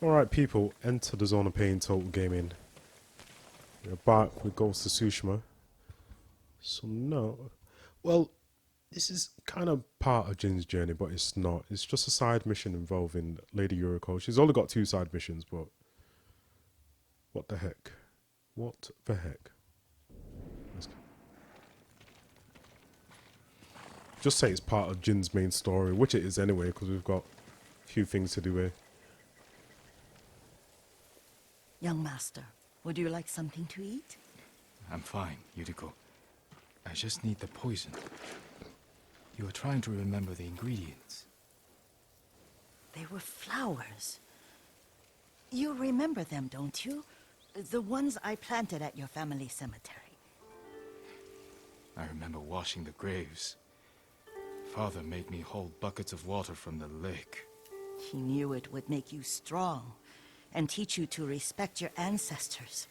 Alright people, enter the Zone of Pain Total Gaming. We're back with Ghost of Tsushima. So no, well, this is kind of part of Jin's journey, but it's not. It's just a side mission involving Lady Yuriko. She's only got 2 side missions, but what the heck? What the heck? Let's go. Just say it's part of Jin's main story, which it is anyway, because we've got a few things to do here. Young master, would you like something to eat? I'm fine, Yuriko. I just need the poison. You were trying to remember the ingredients. They were flowers. You remember them, don't you? The ones I planted at your family cemetery. I remember washing the graves. Father made me hold buckets of water from the lake. He knew it would make you strong and teach you to respect your ancestors.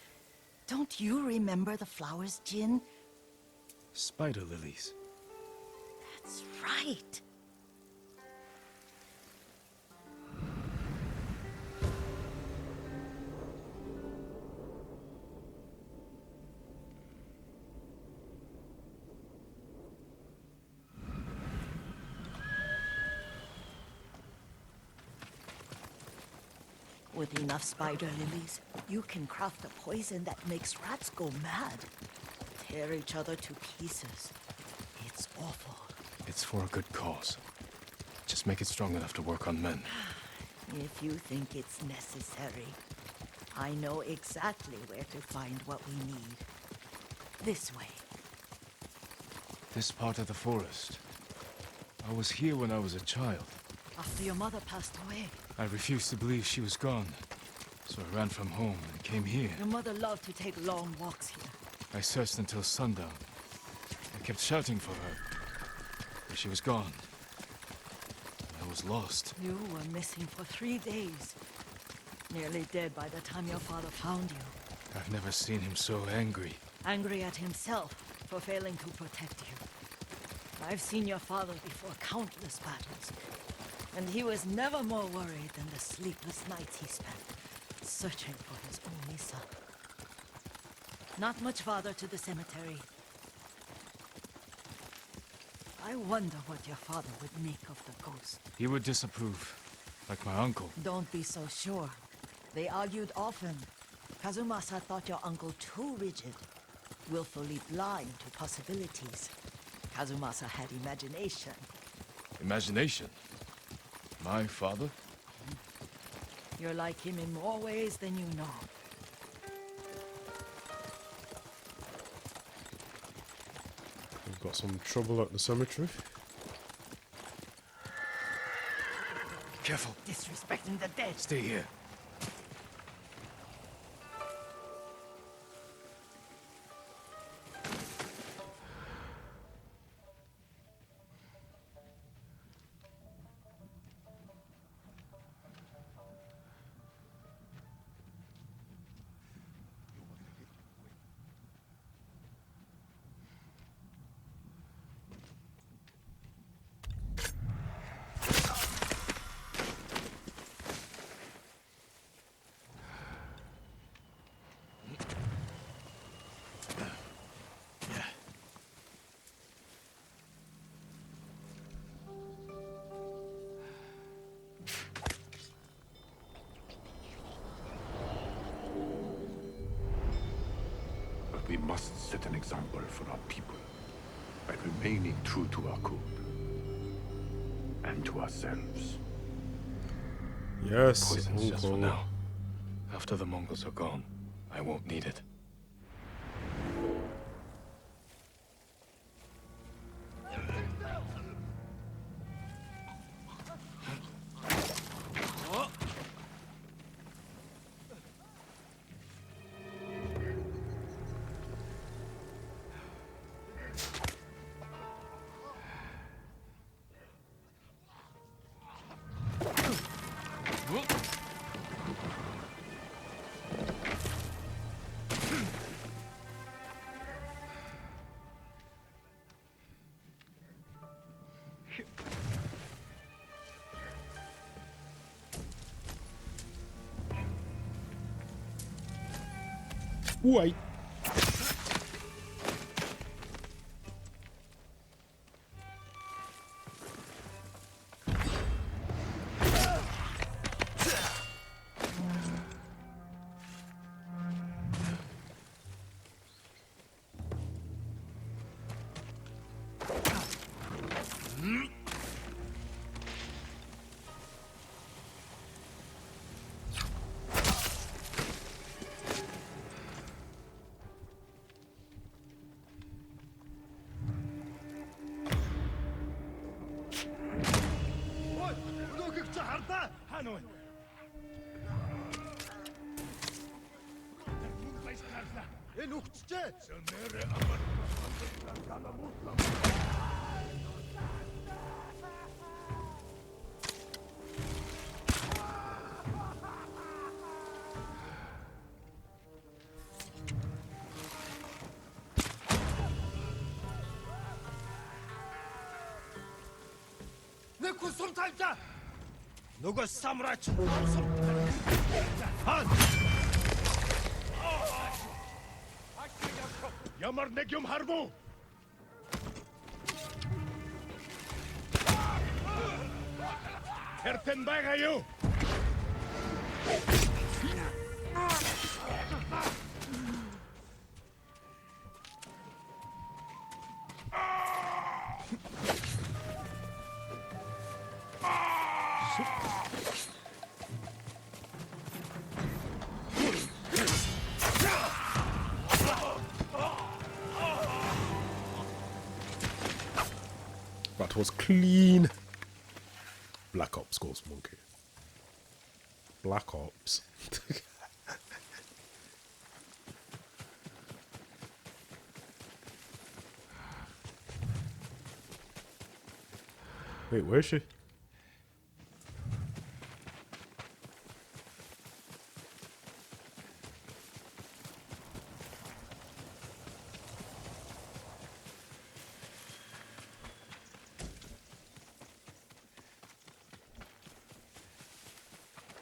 Don't you remember the flowers, Jin? Spider lilies. That's right. With enough spider lilies, you can craft a poison that makes rats go mad. Tear each other to pieces. It's awful. It's for a good cause. Just make it strong enough to work on men. If you think it's necessary, I know exactly where to find what we need. This way. This part of the forest. I was here when I was a child. After your mother passed away. I refused to believe she was gone. So I ran from home and came here. Your mother loved to take long walks here. I searched until sundown. I kept shouting for her. But she was gone. I was lost. You were missing for 3 days. Nearly dead by the time your father found you. I've never seen him so angry. Angry at himself for failing to protect you. I've seen your father before countless battles. And he was never more worried than the sleepless nights he spent searching for his only son. Not much farther to the cemetery. I wonder what your father would make of the ghost. He would disapprove, like my uncle. Don't be so sure. They argued often. Kazumasa thought your uncle too rigid, willfully blind to possibilities. Kazumasa had imagination. Imagination? My father? You're like him in more ways than you know. We've got some trouble at the cemetery. Careful. Disrespecting the dead. Stay here. We must set an example for our people by remaining true to our code and to ourselves. Yes, Poison's just for uncle. now. After the Mongols are gone, I won't need it. Wait. 누구 사무라이 한 Ямар нэг юм харв уу? Хэртэн байгаа юу? That was clean. Black Ops GhostMonkey. Black Ops. Wait, where is she?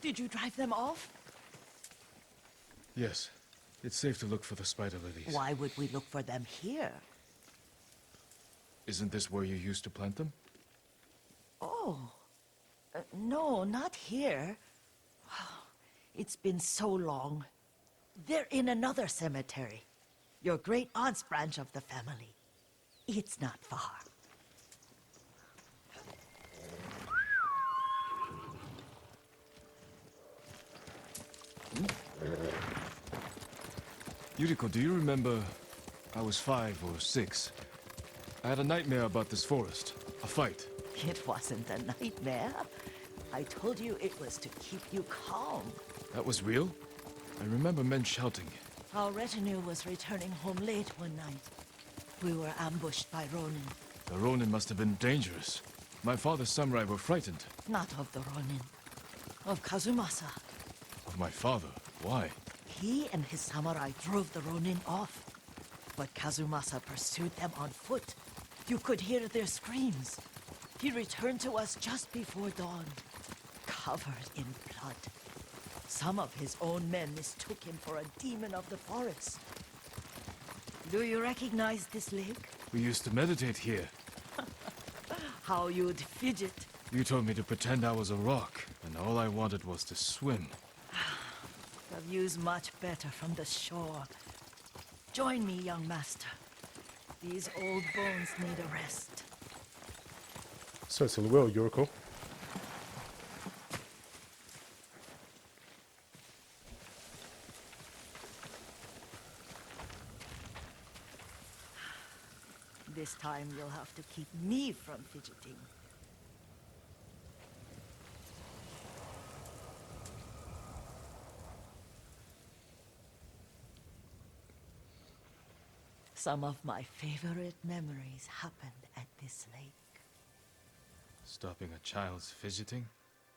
Did you drive them off? Yes. It's safe to look for the spider lilies. Why would we look for them here? Isn't this where you used to plant them? Oh. No, not here. It's been so long. They're in another cemetery. Your great aunt's branch of the family. It's not far. Yuriko, do you remember? I was 5 or 6. I had a nightmare about this forest. A fight. It wasn't a nightmare. I told you it was to keep you calm. That was real? I remember men shouting. Our retinue was returning home late one night. We were ambushed by Ronin. The Ronin must have been dangerous. My father's samurai were frightened. Not of the Ronin. Of Kazumasa. Of my father. Why? He and his samurai drove the Ronin off. But Kazumasa pursued them on foot. You could hear their screams. He returned to us just before dawn, covered in blood. Some of his own men mistook him for a demon of the forest. Do you recognize this lake? We used to meditate here. How you'd fidget. You told me to pretend I was a rock, and all I wanted was to swim. The view's much better from the shore. Join me, young master. These old bones need a rest. Certainly will, Yuriko. This time you'll have to keep me from fidgeting. Some of my favorite memories happened at this lake. Stopping a child's fidgeting?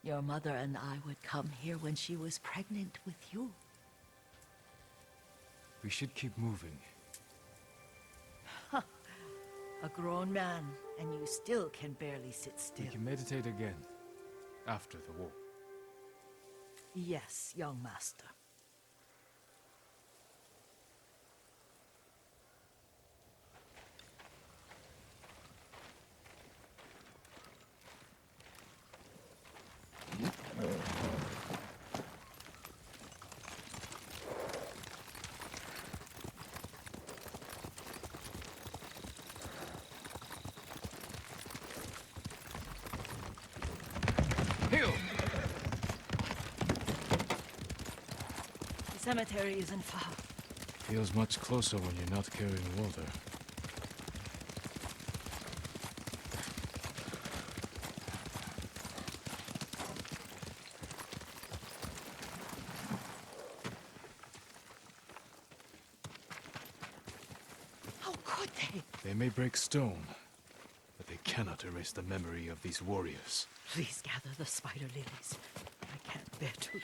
Your mother and I would come here when she was pregnant with you. We should keep moving. A grown man, and you still can barely sit still. We can meditate again. After the war. Yes, young master. cemetery isn't far. Feels much closer when you're not carrying water. How could they? They may break stone, but they cannot erase the memory of these warriors. Please gather the spider lilies. I can't bear to look.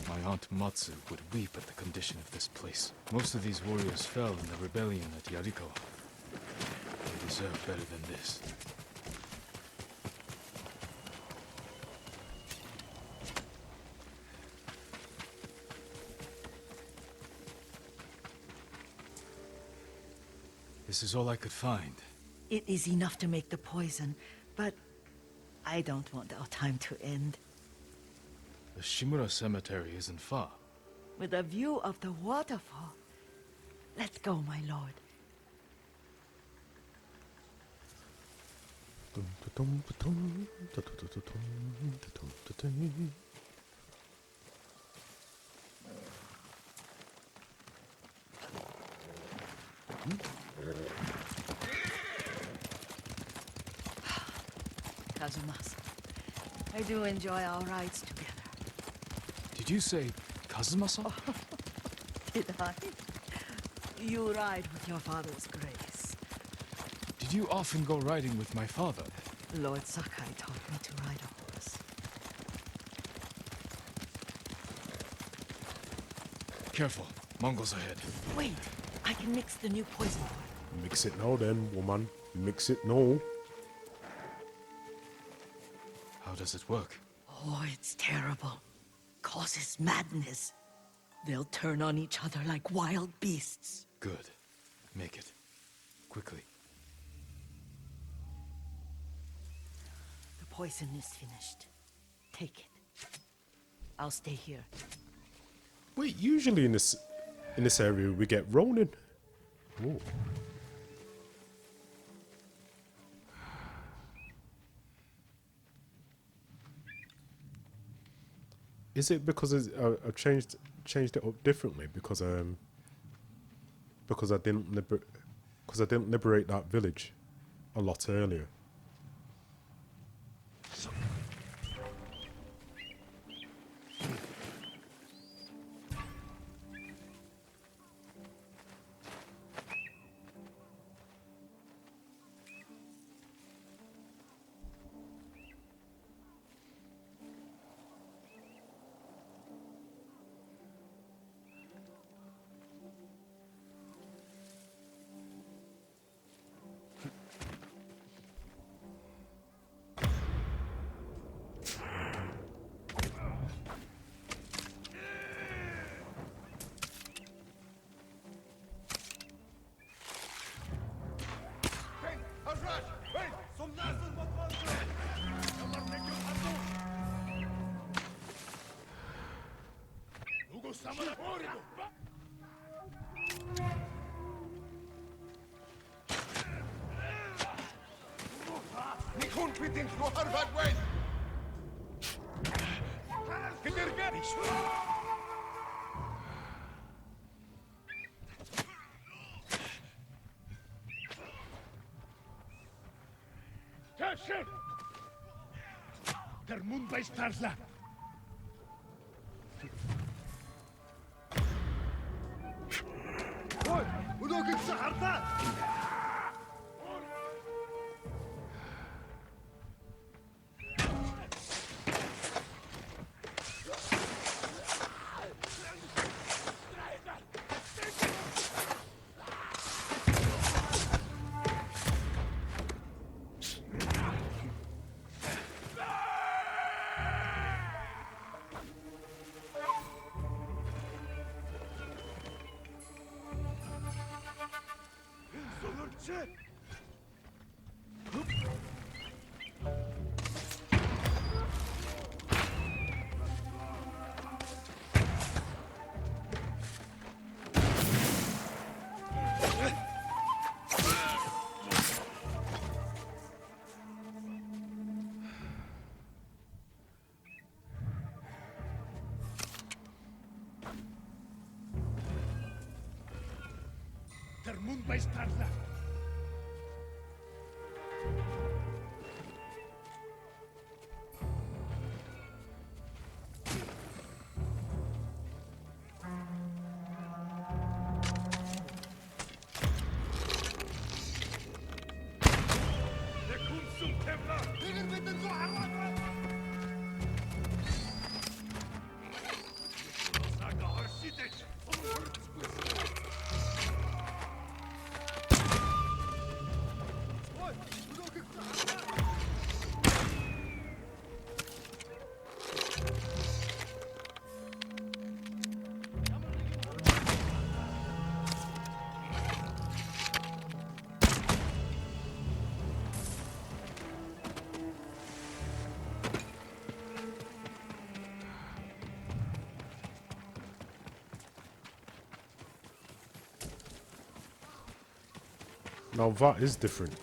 My aunt Matsu would weep at the condition of this place. Most of these warriors fell in the rebellion at Yariko. They deserve better than this. This is all I could find. It is enough to make the poison, but I don't want our time to end. The Shimura Cemetery isn't far. With a view of the waterfall. Let's go, my lord. Kazumasa, I do enjoy our rides together. Did you say Kazumasa? Did I? You ride with your father's grace. Did you often go riding with my father? Lord Sakai taught me to ride a horse. Careful, Mongols ahead. Wait, I can mix the new poison. Mix it now then, woman. Mix it now. How does it work? Oh, it's terrible. Causes madness. They'll turn on each other like wild beasts. Good. Make it. Quickly. The poison is finished. Take it. I'll stay here. Wait, usually in this area we get Ronin. Ooh. Is it because I've changed it up differently because I didn't liberate that village a lot earlier? Der Mund bei Starsla. Ой, удоки сахарда. ما يستاهل. Now that is different.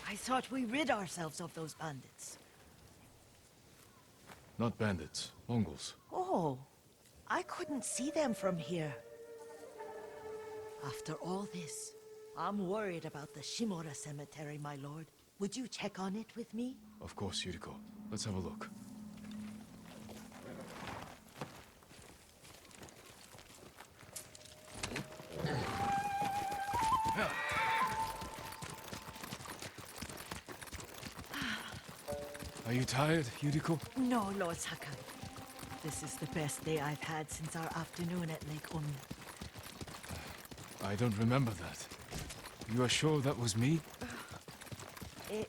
I thought we rid ourselves of those bandits. Not bandits, Mongols. Oh, I couldn't see them from here. After all this, I'm worried about the Shimura cemetery, my lord. Would you check on it with me? Of course, Yuriko. Let's have a look. Are you tired, Yuriko? No, Lord Sakai. This is the best day I've had since our afternoon at Lake Omi. I don't remember that. You are sure that was me?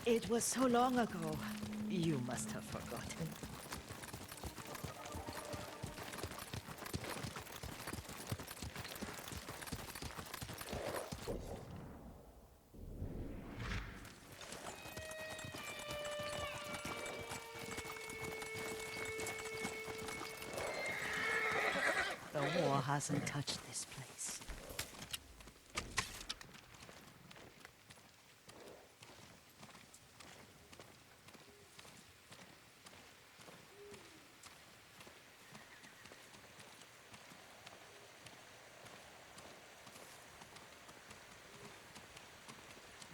It was so long ago. You must have forgotten. The war hasn't touched this place.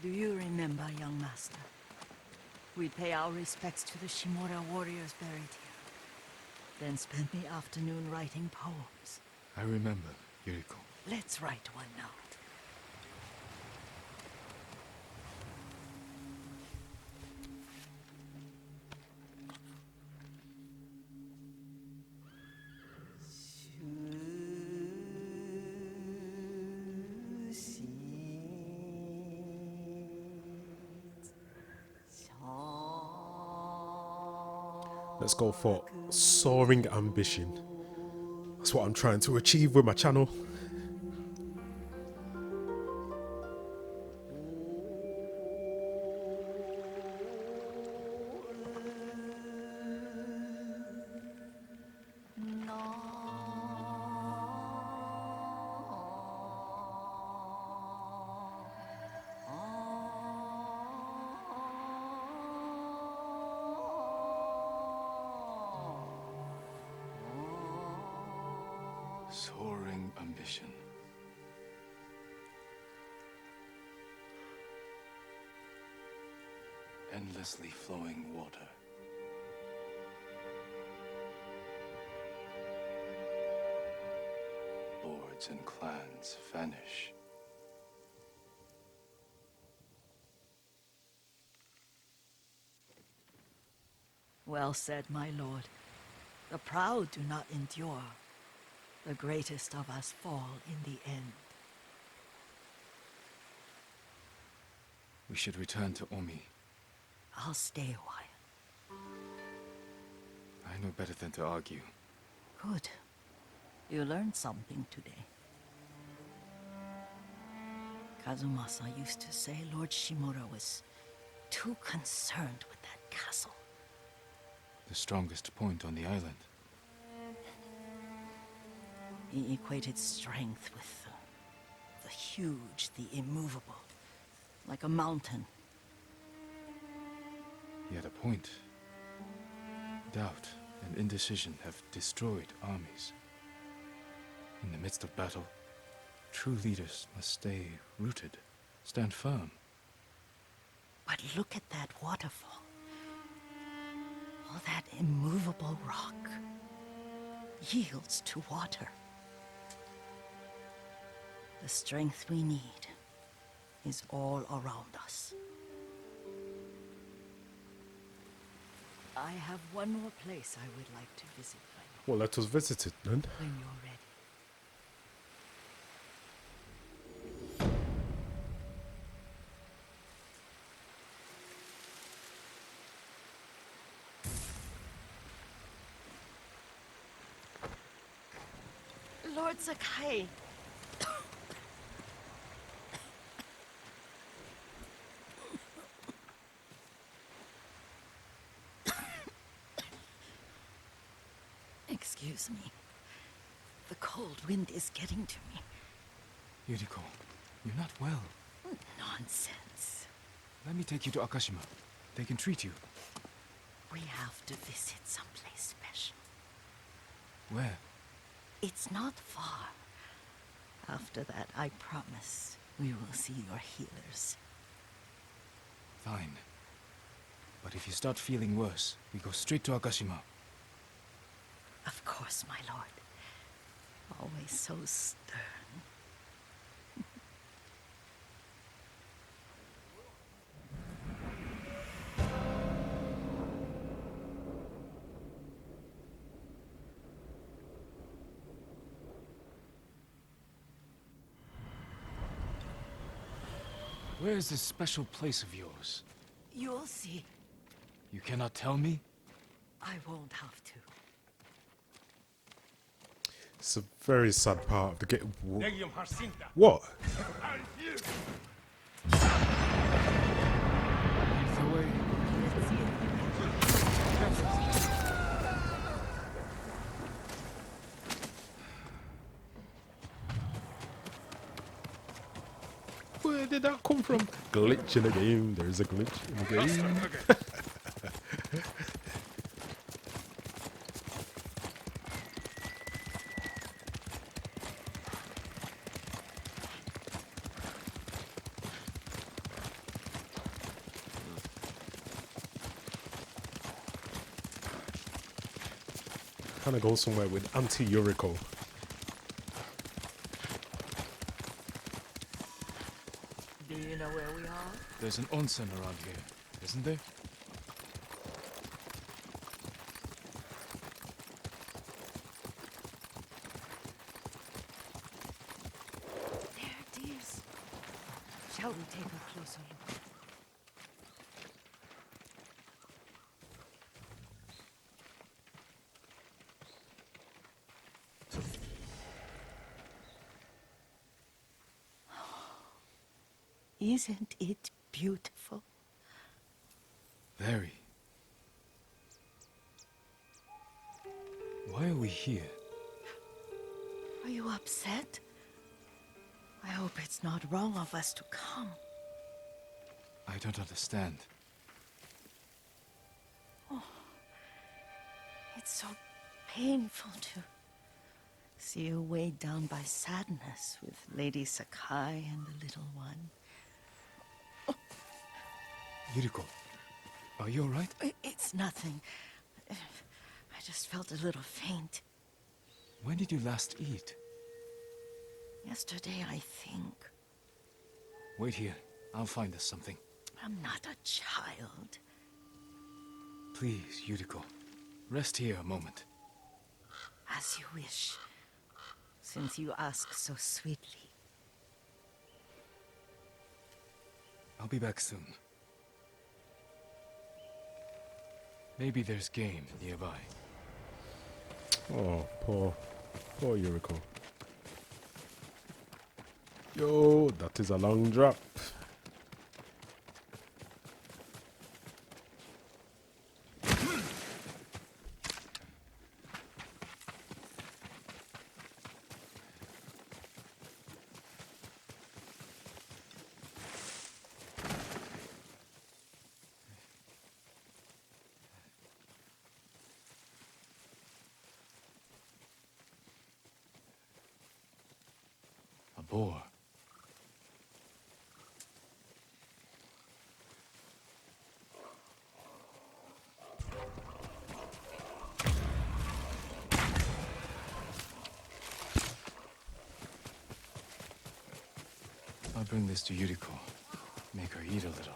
Do you remember, young master? We'd pay our respects to the Shimura warriors buried here. Then spend the afternoon writing poems. I remember, Yuriko. Let's write one now. Let's go for soaring ambition. That's what I'm trying to achieve with my channel. Soaring ambition. Endlessly flowing water. Lords and clans vanish. Well said, my lord. The proud do not endure. The greatest of us fall in the end. We should return to Omi. I'll stay a while. I know better than to argue. Good. You learned something today. Kazumasa used to say Lord Shimura was too concerned with that castle. The strongest point on the island. He equated strength with the huge, the immovable, like a mountain. He had a point. Doubt and indecision have destroyed armies. In the midst of battle, true leaders must stay rooted, stand firm. But look at that waterfall. All that immovable rock yields to water. The strength we need is all around us. I have one more place I would like to visit, my lord, Well, let us visit it then. when you're ready. Lord Sakai. Excuse me. The cold wind is getting to me. Yuriko, you're not well. Nonsense. Let me take you to Akashima. They can treat you. We have to visit someplace special. Where? It's not far. After that, I promise we will see your healers. Fine. But if you start feeling worse, we go straight to Akashima. Of course, my lord. Always so stern. Where is this special place of yours? You'll see. You cannot tell me? I won't have to. It's a very sad part of the game. نجم حرسينتا What? Lead the way. Where did that come from? Glitch in the game. There's a glitch in the game. Kind of go somewhere with anti-Yuriko. Do you know where we are? There's an onsen around here, isn't there? There it is. Shall we take a closer look? Isn't it beautiful? Very. Why are we here? Are you upset? I hope it's not wrong of us to come. I don't understand. It's so painful to see you weighed down by sadness with Lady Sakai and the little one. Yuriko, are you alright? It's nothing. I just felt a little faint. When did you last eat? Yesterday, I think. Wait here. I'll find us something. I'm not a child. Please, Yuriko. Rest here a moment. As you wish, since you ask so sweetly. I'll be back soon. Maybe there's game nearby. Oh, poor Yuriko. Yo, that is a long drop. poor. I'll bring this to Yuriko. Make her eat a little.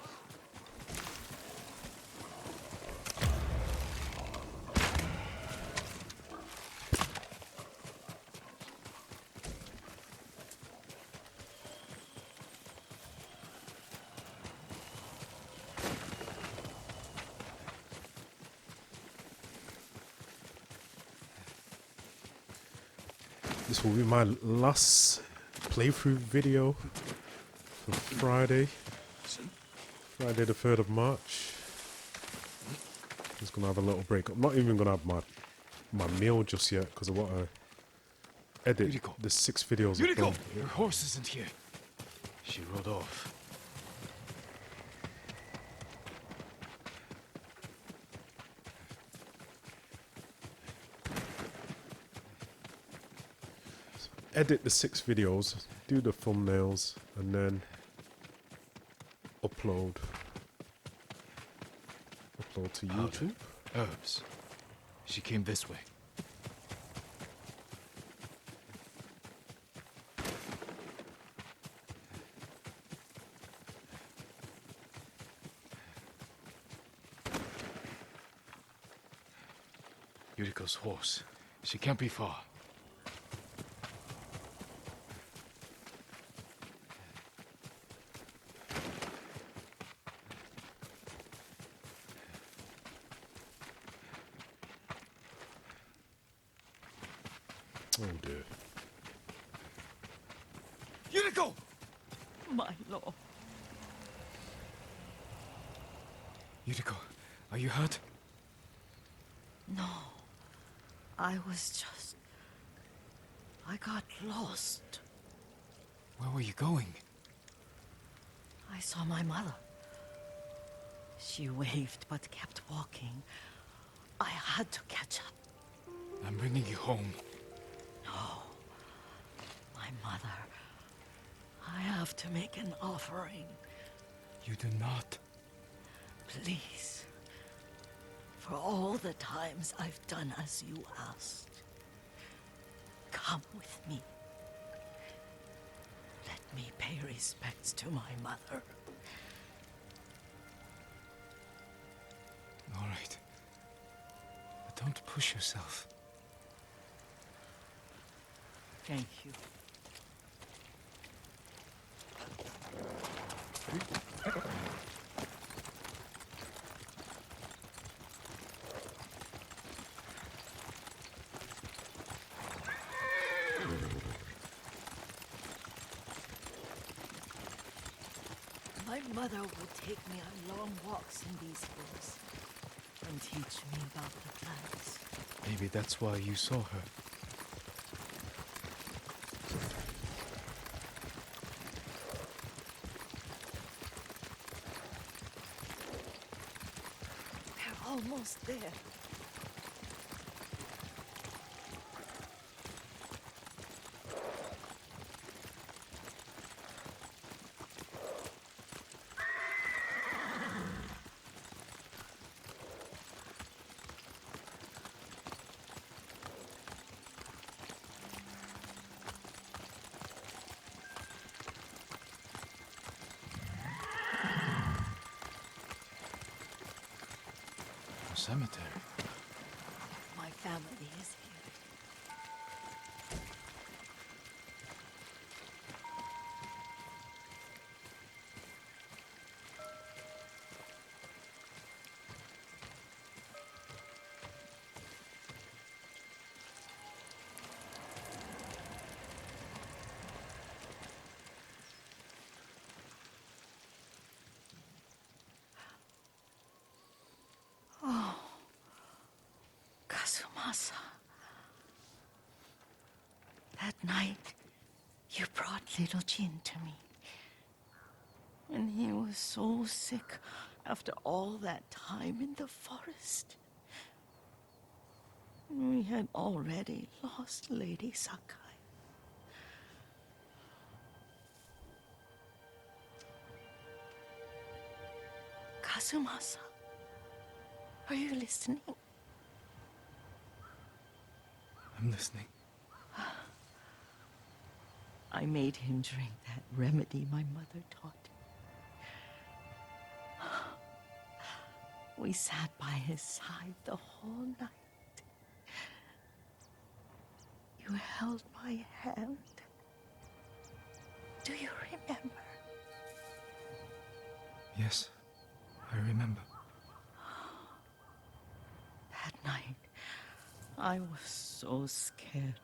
This will be my last playthrough video for Friday the 3rd of March. Just gonna have a little break. I'm not even gonna have my meal just yet because I want to edit Yuriko. the 6 videos I've Yuriko! done. Her horse isn't here. She rode off. Edit the 6 videos, do the thumbnails, and then upload to Powder. YouTube. Herbs. She came this way. Yuriko's horse. She can't be far. Oh dear. Yuriko! My lord. Yuriko, are you hurt? No. I got lost. Where were you going? I saw my mother. She waved but kept walking. I had to catch up. I'm bringing you home. No. My mother. I have to make an offering. You do not. Please. For all the times I've done as you asked. Come with me. Let me pay respects to my mother. All right. But don't push yourself. Thank you. My mother would take me on long walks in these hills and teach me about the plants. Maybe that's why you saw her. We're almost there. A cemetery. My family is here. Kazumasa. That night, you brought little Jin to me. And he was so sick after all that time in the forest. We had already lost Lady Sakai. Kazumasa, are you listening? I'm listening. I made him drink that remedy my mother taught him. We sat by his side the whole night. You held my hand. Do you remember? Yes, I remember. That night, I was so scared,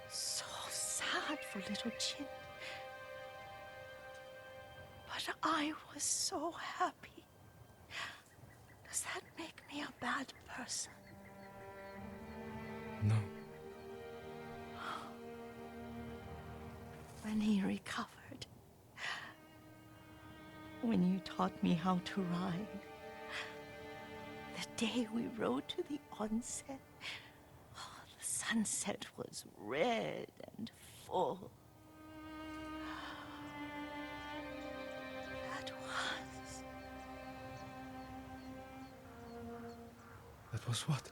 so sad for little Jin. But I was so happy. Does that make me a bad person? No. When he recovered, when you taught me how to ride, the day we rode to the onsen, oh, the sunset was red and full. That was what?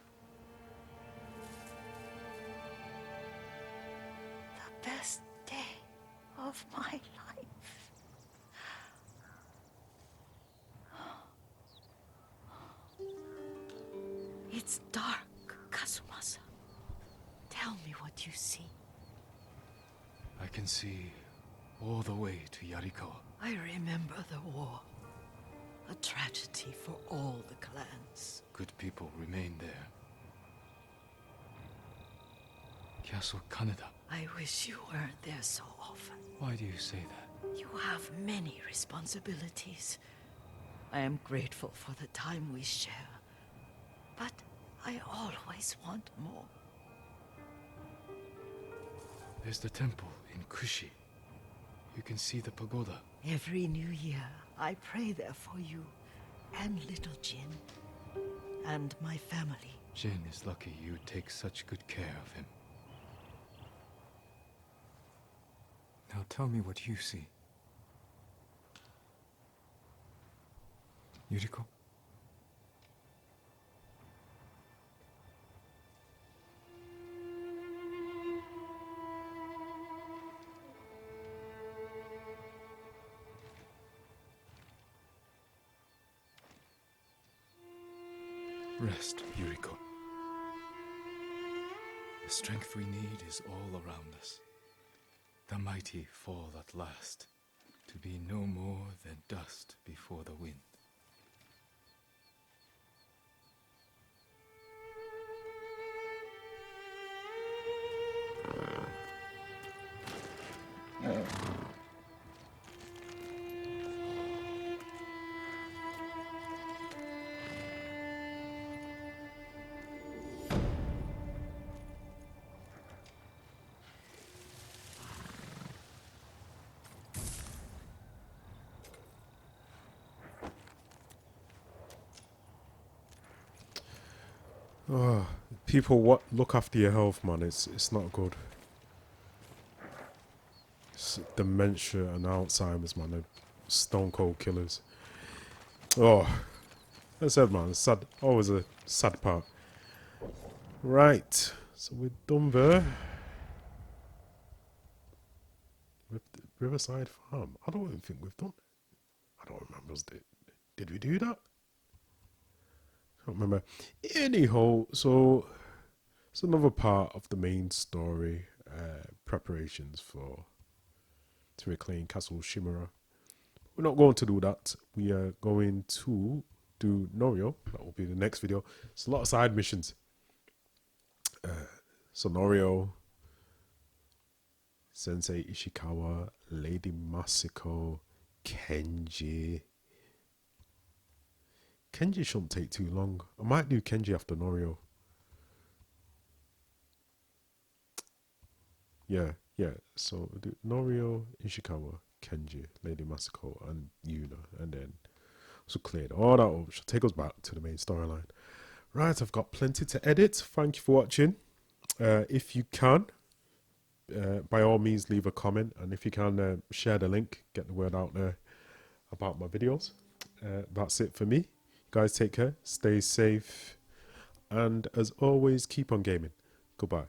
The best day of my life. It's dark, Kazumasa. Tell me what you see. I can see all the way to Yarikawa. I remember the war. A tragedy for all the clans. Good people remain there. Castle Kaneda. I wish you weren't there so often. Why do you say that? You have many responsibilities. I am grateful for the time we share. But I always want more. There's the temple in Kushi. You can see the pagoda. Every new year, I pray there for you and little Jin and my family. Jin is lucky you take such good care of him. Now tell me what you see. Yuriko? Rest, Yuriko. The strength we need is all around us. The mighty fall at last, to be no more than dust before the wind. Oh, people, what look after your health, man. It's not good. It's dementia and Alzheimer's, man. They're stone cold killers. Oh, as I said, man. It's sad. Always a sad part. Right, so we're done there with the Riverside Farm. I don't even think we've done. I don't remember. Did we do that? I don't remember. Anyhow, so it's another part of the main story. Preparations to reclaim Castle Shimura. We're not going to do that. We are going to do Norio. That will be the next video. It's a lot of side missions. So Norio, Sensei Ishikawa, Lady Masako, Kenji. Kenji shouldn't take too long. I might do Kenji after Norio. Yeah. So we'll do Norio, Ishikawa, Kenji, Lady Masako, and Yuna, and then so cleared all that up. She'll take us back to the main storyline. Right, I've got plenty to edit. Thank you for watching. If you can, by all means, leave a comment, and if you can, share the link, get the word out there about my videos. that's it for me. Guys, take care, stay safe, and as always, keep on gaming. Goodbye.